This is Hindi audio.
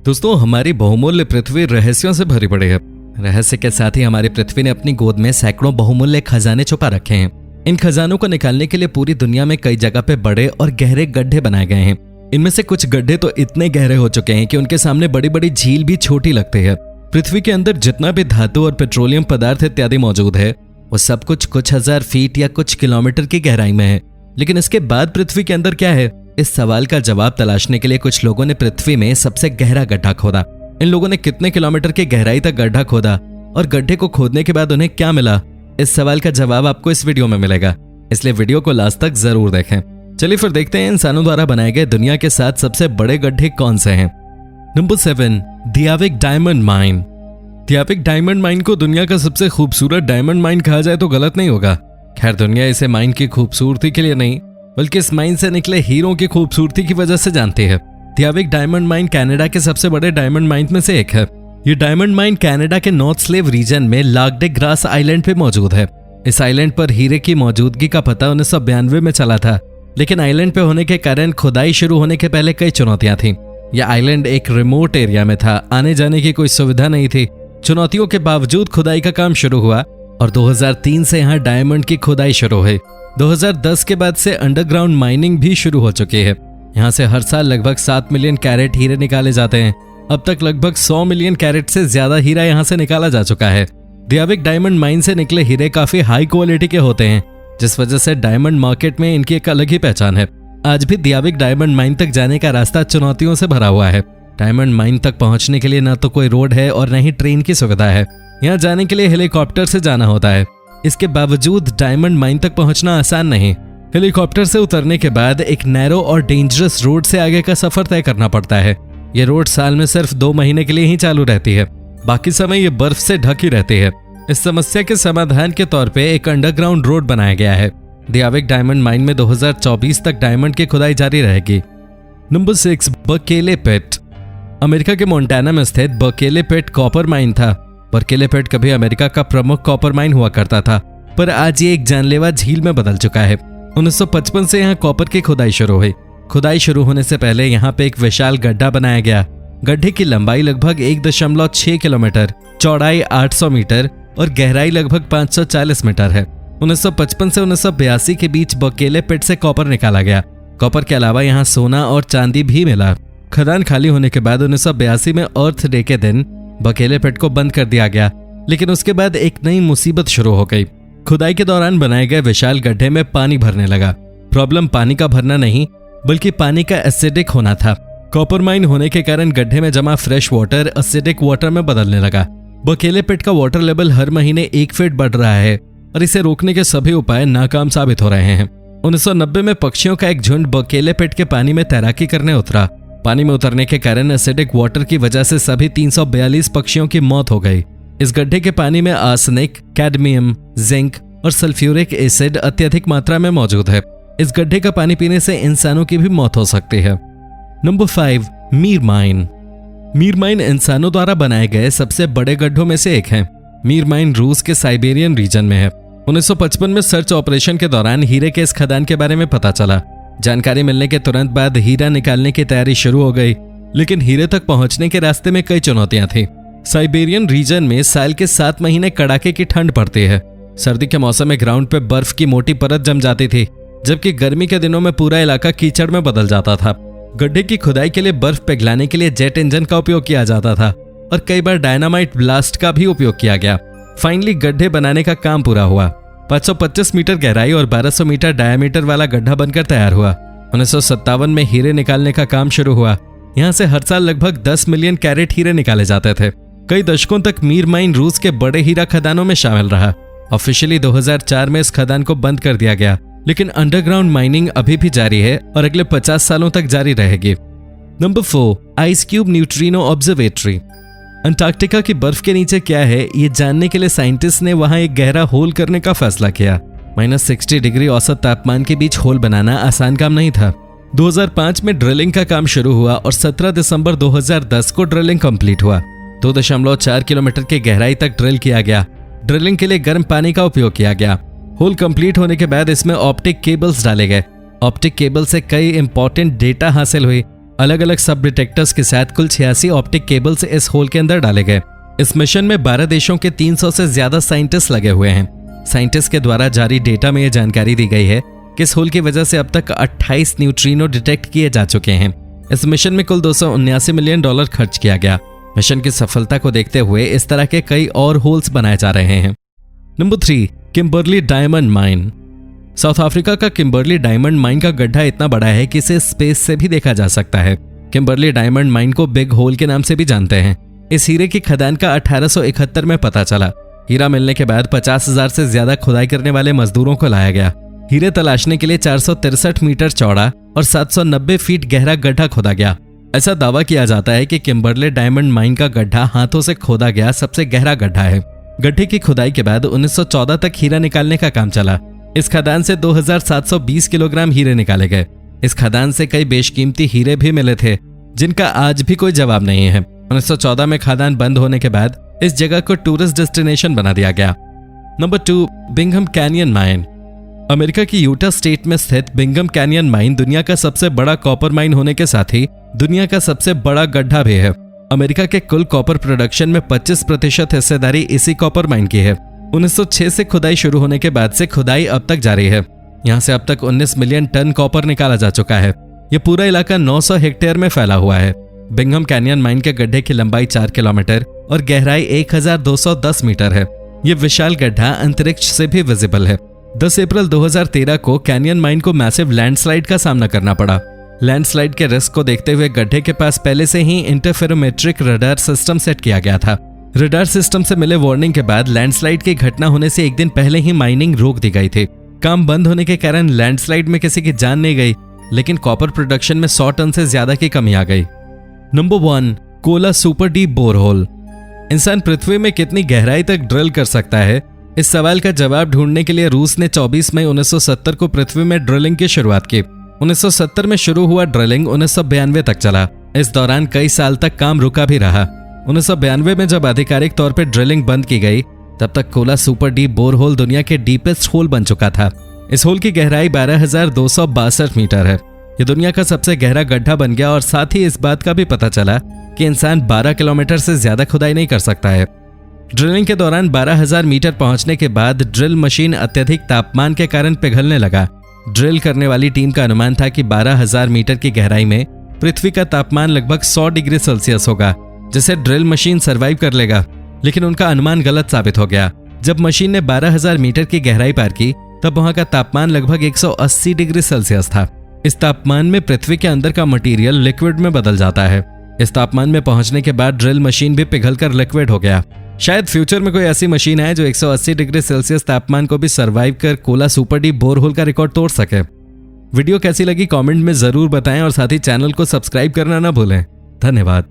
दोस्तों, हमारी बहुमूल्य पृथ्वी रहस्यों से भरी पड़ी है। रहस्य के साथ ही हमारी पृथ्वी ने अपनी गोद में सैकड़ों बहुमूल्य खजाने छुपा रखे हैं। इन खजानों को निकालने के लिए पूरी दुनिया में कई जगह पे बड़े और गहरे गड्ढे बनाए गए हैं। इनमें से कुछ गड्ढे तो इतने गहरे हो चुके हैं कि उनके सामने बड़ी बड़ी झील भी छोटी लगती है। पृथ्वी के अंदर जितना भी धातु और पेट्रोलियम पदार्थ इत्यादि मौजूद है, वो सब कुछ हजार फीट या कुछ किलोमीटर की गहराई में है। लेकिन इसके बाद पृथ्वी के अंदर क्या है, इस सवाल का जवाब तलाशने के लिए कुछ लोगों ने पृथ्वी में सबसे गहरा गड्ढा खोदा। इन लोगों ने कितने किलोमीटर की गहराई तक गड्ढा खोदा और गड्ढे को खोदने के बाद उन्हें क्या मिला, इस सवाल का जवाब आपको इस वीडियो में मिलेगा, इसलिए वीडियो को लास्ट तक जरूर देखें। चलिए फिर देखते हैं इंसानों द्वारा बनाए गए दुनिया के 7 सबसे बड़े गड्ढे कौन से हैं। Number 7, Diavik diamond mine. Diavik diamond mine को दुनिया का सबसे खूबसूरत डायमंड माइन कहा जाए तो गलत नहीं होगा। खैर, दुनिया इसे माइन की खूबसूरती के लिए नहीं, बल्कि इस माइन से निकले हीरों की खूबसूरती की वजह से जानती है। दियाविक डायमंड माइन कनाडा के सबसे बड़े डायमंड माइन में से एक है। ये डायमंड माइन कनाडा के नॉर्थ स्लेव रीजन में लाग डे ग्रास आइलैंड पे मौजूद है। इस आइलैंड पर हीरे की मौजूदगी का पता 1992 में चला था, लेकिन आइलैंड पे होने के कारण खुदाई शुरू होने के पहले कई चुनौतियां थीं। यह आइलैंड एक रिमोट एरिया में था, आने जाने की कोई सुविधा नहीं थी। चुनौतियों के बावजूद खुदाई का काम शुरू हुआ और 2003 से यहाँ डायमंड की खुदाई शुरू हुई। 2010 के बाद से अंडरग्राउंड माइनिंग भी शुरू हो चुकी है। यहाँ से हर साल लगभग 7 मिलियन कैरेट हीरे निकाले जाते हैं। अब तक लगभग 100 मिलियन कैरेट से ज्यादा हीरा यहाँ से निकाला जा चुका है। दियाविक डायमंड माइन से निकले हीरे काफी हाई क्वालिटी के होते हैं, जिस वजह से डायमंड मार्केट में इनकी एक अलग ही पहचान है। आज भी दियाविक डायमंड माइन तक जाने का रास्ता चुनौतियों से भरा हुआ है। डायमंड माइन तक पहुंचने के लिए न तो कोई रोड है और न ही ट्रेन की सुविधा है। यहाँ जाने के लिए हेलीकॉप्टर से जाना होता है। इसके बावजूद डायमंड माइन तक पहुंचना आसान नहीं। हेलीकॉप्टर से उतरने के बाद एक नैरो और डेंजरस रोड से आगे का सफर तय करना पड़ता है। ये रोड साल में सिर्फ 2 महीने के लिए ही चालू रहती है, बाकी समय ये बर्फ से ढकी रहती है। इस समस्या के समाधान के तौर पे एक अंडरग्राउंड रोड बनाया गया है। दियाविक डायमंड माइन में 2024 तक डायमंड की खुदाई जारी रहेगी। नंबर 6, बकेले पिट। अमेरिका के मोंटाना में स्थित बकेले पिट कॉपर माइन था। बकेले पिट कभी अमेरिका का प्रमुख कॉपर माइन हुआ करता था, पर आज ये एक जानलेवा झील में बदल चुका है। 1955 से यहाँ कॉपर की खुदाई शुरू हुई। खुदाई शुरू होने से पहले यहाँ पे एक विशाल गड्ढा बनाया गया। गड्ढे की लंबाई लगभग 1.6 किलोमीटर, चौड़ाई 800 मीटर और गहराई लगभग 540 मीटर है। 1955 से 1982 के बीच बकेले पिट से कॉपर निकाला गया। कॉपर के अलावा यहाँ सोना और चांदी भी मिला। खदान खाली होने के बाद 1982 में अर्थ डे के दिन बकेले पिट को बंद कर दिया गया, लेकिन उसके बाद एक नई मुसीबत शुरू हो गई। खुदाई के दौरान बनाए गए विशाल गड्ढे में पानी भरने लगा। प्रॉब्लम पानी का भरना नहीं, बल्कि पानी का एसिडिक होना था। कॉपर माइन होने के कारण गड्ढे में जमा फ्रेश वाटर एसिडिक वाटर में बदलने लगा। बकेले पिट का वाटर लेवल हर महीने 1 फीट बढ़ रहा है और इसे रोकने के सभी उपाय नाकाम साबित हो रहे हैं। 1990 में पक्षियों का एक झुंड बकेले पिट के पानी में तैराकी करने उतरा। पानी में उतरने के कारण एसिडिक वाटर की वजह से सभी 342 पक्षियों की मौत हो गई। इस गड्ढे के पानी में आर्सेनिक, कैडमियम, जिंक और सल्फ्यूरिक एसिड अत्यधिक मात्रा में मौजूद है। इस गड्ढे का पानी पीने से इंसानों की भी मौत हो सकती है। Number 5, Mir mine. Mir mine इंसानों द्वारा बनाए गए सबसे बड़े गड्ढों में से एक है। मीर माइन रूस के साइबेरियन रीजन में है। 1955 में सर्च ऑपरेशन के दौरान हीरे के इस खदान के बारे में पता चला। जानकारी मिलने के तुरंत बाद हीरा निकालने की तैयारी शुरू हो गई, लेकिन हीरे तक पहुंचने के रास्ते में कई चुनौतियां थी। साइबेरियन रीजन में साल के 7 महीने कड़ाके की ठंड पड़ती है। सर्दी के मौसम में ग्राउंड पे बर्फ की मोटी परत जम जाती थी, जबकि गर्मी के दिनों में पूरा इलाका कीचड़ में बदल जाता था। गड्ढे की खुदाई के लिए बर्फ पिघलाने के लिए जेट इंजन का उपयोग किया जाता था और कई बार डायनामाइट ब्लास्ट का भी उपयोग किया गया। फाइनली गड्ढे बनाने का काम पूरा हुआ। 525 मीटर गहराई और 1200 मीटर डायमीटर वाला गड्ढा बनकर तैयार हुआ। 1957 में हीरे निकालने का काम शुरू हुआ। यहाँ से हर साल लगभग 10 मिलियन कैरेट हीरे निकाले जाते थे। कई दशकों तक मीर माइन रूस के बड़े हीरा खदानों में शामिल रहा। ऑफिशियली 2004 में इस खदान को बंद कर दिया गया, लेकिन अंडरग्राउंड माइनिंग अभी भी जारी है और अगले 50 सालों तक जारी रहेगी। Number 4, ice cube neutrino observatory. Antarctica की बर्फ के नीचे क्या है, ये जानने के लिए साइंटिस्ट ने वहां एक गहरा होल करने का फैसला किया। -60 डिग्री औसत तापमान के बीच होल बनाना आसान काम नहीं था। 2005 में ड्रिलिंग का काम शुरू हुआ और 17 दिसंबर 2010 को ड्रिलिंग कंप्लीट हुआ। 2.4 किलोमीटर की गहराई तक ड्रिल किया गया। ड्रिलिंग के लिए गर्म पानी का उपयोग किया गया। होल कंप्लीट होने के बाद इसमें ऑप्टिक केबल्स डाले गए। ऑप्टिक केबल से कई इंपॉर्टेंट डेटा हासिल हुई अलग अलग सब डिटेक्टर्स के साथ कुल 86 ऑप्टिक केबल्स इस होल के अंदर डाले गए। इस मिशन में 12 देशों के 300 से ज्यादा साइंटिस्ट लगे हुए हैं। साइंटिस्ट के द्वारा जारी डेटा में यह जानकारी दी गई है कि इस होल की वजह से अब तक 28 न्यूट्रिनो डिटेक्ट किए जा चुके हैं। इस मिशन में कुल $279 मिलियन खर्च किया गया। मिशन की सफलता को देखते हुए इस तरह के कई और होल्स बनाए जा रहे हैं। Number 3, Kimberley diamond mine. South Africa का किम्बरली डायमंड माइन का गड्ढा इतना बड़ा है कि इसे स्पेस से भी देखा जा सकता है। किम्बरली डायमंड माइन को बिग होल के नाम से भी जानते हैं। इस हीरे की खदान का 1871 में पता चला। हीरा मिलने के बाद 50,000 से ज्यादा खुदाई करने वाले मजदूरों को लाया गया। हीरे तलाशने के लिए 463 मीटर चौड़ा और 790 फीट गहरा गड्ढा खोदा गया। ऐसा दावा किया जाता है कि किम्बरले डायमंड माइन का गड्ढा हाथों से खोदा गया सबसे गहरा गड्ढा है। गड्ढे की खुदाई के बाद 1914 तक हीरा निकालने का काम चला। इस खदान से 2720 किलोग्राम हीरे निकाले गए। इस खदान से कई बेशकीमती हीरे भी मिले थे जिनका आज भी कोई जवाब नहीं है। 1914 में खदान बंद होने के बाद इस जगह को टूरिस्ट डेस्टिनेशन बना दिया गया। Number 2, Bingham canyon mine. America की यूटा स्टेट में स्थित बिंघम कैनियन माइन दुनिया का सबसे बड़ा कॉपर माइन होने के साथ ही दुनिया का सबसे बड़ा गड्ढा भी है। अमेरिका के कुल कॉपर प्रोडक्शन में 25% हिस्सेदारी इसी कॉपर माइन की है। 1906 से खुदाई शुरू होने के बाद से खुदाई अब तक जारी है। यहाँ से अब तक 19 मिलियन टन कॉपर निकाला जा चुका है। यह पूरा इलाका 900 हेक्टेयर में फैला हुआ है। बिंघम कैनियन माइन के गड्ढे की लंबाई 4 किलोमीटर और गहराई 1210 मीटर है। यह विशाल गड्ढा अंतरिक्ष से भी विजिबल है। 10 अप्रैल 2013 को कैनियन माइन को मैसिव लैंडस्लाइड का सामना करना पड़ा। लैंडस्लाइड के रिस्क को देखते हुए गड्ढे के पास पहले से ही इंटरफेरोमेट्रिक रडार सिस्टम सेट किया गया था। रडार सिस्टम से मिले वार्निंग के बाद लैंडस्लाइड की घटना होने से एक दिन पहले ही माइनिंग रोक दी गई थी। काम बंद होने के कारण लैंडस्लाइड में किसी की जान नहीं गई, लेकिन कॉपर प्रोडक्शन में 100 टन से ज्यादा की कमी आ गई। Number 1, Kola super deep borehole. इंसान पृथ्वी में कितनी गहराई तक ड्रिल कर सकता है? इस सवाल का जवाब ढूंढने के लिए रूस ने 24 मई 1970 को पृथ्वी में ड्रिलिंग की शुरुआत की। 1970 में शुरू हुआ ड्रिलिंग 1992 तक चला। इस दौरान कई साल तक काम रुका भी रहा। 1992 में जब आधिकारिक तौर पर ड्रिलिंग बंद की गई, तब तक कोला सुपर डीप बोरहोल दुनिया के डीपेस्ट होल बन चुका था। इस होल की गहराई 12,262 मीटर है। यह दुनिया का सबसे गहरा गड्ढा बन गया और साथ ही इस बात का भी पता चला कि इंसान 12 किलोमीटर से ज्यादा खुदाई नहीं कर सकता है। ड्रिलिंग के दौरान 12,000 मीटर पहुंचने के बाद ड्रिल मशीन अत्यधिक तापमान के कारण पिघलने लगा। ड्रिल करने वाली टीम का अनुमान था कि 12,000 मीटर की गहराई में पृथ्वी का तापमान लगभग 100 डिग्री सेल्सियस होगा, जिसे ड्रिल मशीन सर्वाइव कर लेगा। लेकिन उनका अनुमान गलत साबित हो गया। जब मशीन ने 12,000 मीटर की गहराई पार की, तब वहां का तापमान लगभग 180 डिग्री सेल्सियस था। इस तापमान में पृथ्वी के अंदर का मटेरियल लिक्विड में बदल जाता है। इस तापमान में पहुंचने के बाद ड्रिल मशीन भी पिघलकर लिक्विड हो गया। शायद फ्यूचर में कोई ऐसी मशीन आए जो 180 डिग्री सेल्सियस तापमान को भी सर्वाइव कर कोला सुपर डीप बोरहोल का रिकॉर्ड तोड़ सके। वीडियो कैसी लगी कमेंट में जरूर बताएं और साथ ही चैनल को सब्सक्राइब करना ना भूलें। धन्यवाद।